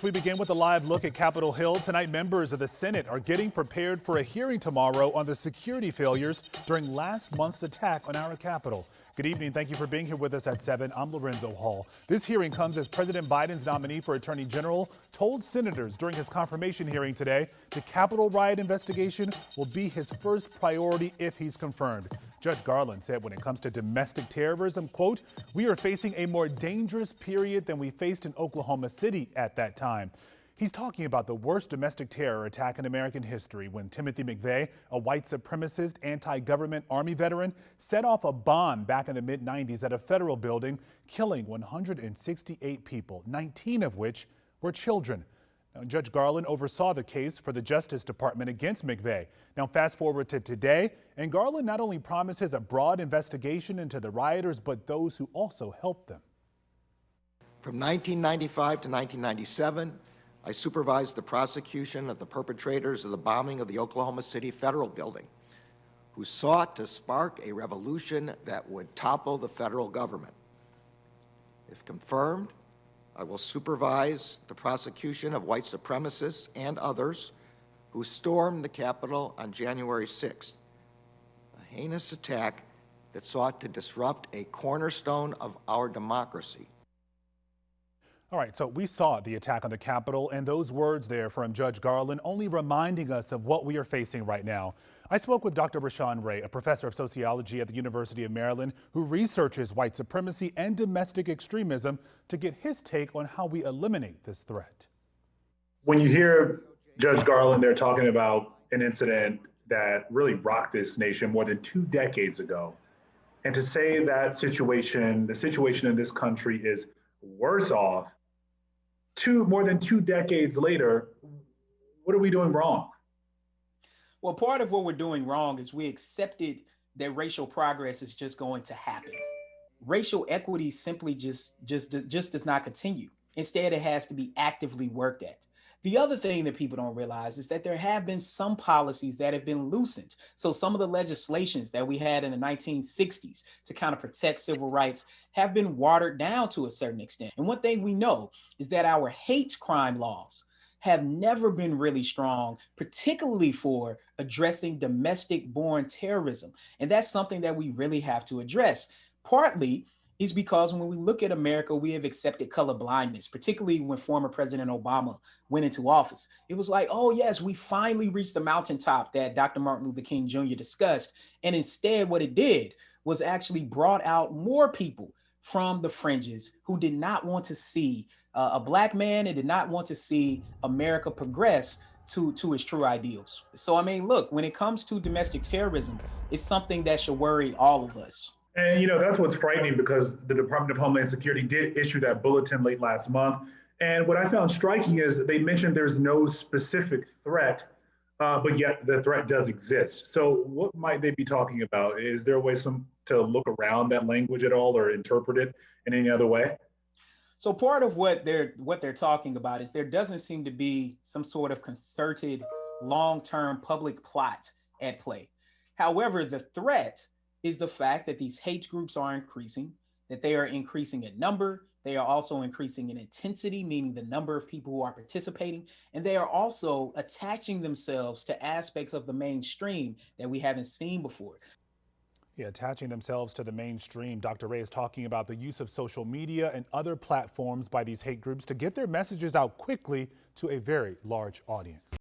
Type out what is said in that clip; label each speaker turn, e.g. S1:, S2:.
S1: We begin with a live look at Capitol Hill. Tonight, members of the Senate are getting prepared for a hearing tomorrow on the security failures during last month's attack on our Capitol. Good evening. Thank you for being here with us at 7. I'm Lorenzo Hall. This hearing comes as President Biden's nominee for Attorney General told senators during his confirmation hearing today the Capitol riot investigation will be his first priority if he's confirmed. Judge Garland said when it comes to domestic terrorism, quote, "We are facing a more dangerous period than we faced in Oklahoma City at that time." He's talking about the worst domestic terror attack in American history when Timothy McVeigh, a white supremacist, anti-government Army veteran, set off a bomb back in the mid-90s at a federal building, killing 168 people, 19 of which were children. Now, Judge Garland oversaw the case for the Justice Department against McVeigh. Now, fast forward to today, and Garland not only promises a broad investigation into the rioters, but those who also helped them.
S2: From 1995 to 1997, I supervised the prosecution of the perpetrators of the bombing of the Oklahoma City Federal Building, who sought to spark a revolution that would topple the federal government. If confirmed, I will supervise the prosecution of white supremacists and others who stormed the Capitol on January 6th, a heinous attack that sought to disrupt a cornerstone of our democracy.
S1: All right, so we saw the attack on the Capitol, and those words there from Judge Garland only reminding us of what we are facing right now. I spoke with Dr. Rashawn Ray, a professor of sociology at the University of Maryland, who researches white supremacy and domestic extremism, to get his take on how we eliminate this threat.
S3: When you hear Judge Garland there talking about an incident that really rocked this nation more than 2 decades ago, and to say that the situation in this country is worse off more than 2 decades later, what are we doing wrong?
S4: Well, part of what we're doing wrong is we accepted that racial progress is just going to happen. Racial equity simply just does not continue. Instead, it has to be actively worked at. The other thing that people don't realize is that there have been some policies that have been loosened. So some of the legislations that we had in the 1960s to kind of protect civil rights have been watered down to a certain extent. And one thing we know is that our hate crime laws have never been really strong, particularly for addressing domestic-born terrorism. And that's something that we really have to address. Partly is because when we look at America, we have accepted color blindness, particularly when former President Obama went into office. It was like, oh yes, we finally reached the mountaintop that Dr. Martin Luther King Jr. discussed. And instead what it did was actually brought out more people from the fringes who did not want to see a Black man and did not want to see America progress to its true ideals. So, I mean, look, when it comes to domestic terrorism, it's something that should worry all of us.
S3: And, that's what's frightening, because the Department of Homeland Security did issue that bulletin late last month. And what I found striking is they mentioned there's no specific threat, but yet the threat does exist. So what might they be talking about? Is there a way to look around that language at all or interpret it in any other way?
S4: So part of what they're talking about is there doesn't seem to be some sort of concerted long-term public plot at play. However, the threat is the fact that these hate groups are increasing, that they are increasing in number. They are also increasing in intensity, meaning the number of people who are participating. And they are also attaching themselves to aspects of the mainstream that we haven't seen before.
S1: Yeah, attaching themselves to the mainstream. Dr. Ray is talking about the use of social media and other platforms by these hate groups to get their messages out quickly to a very large audience.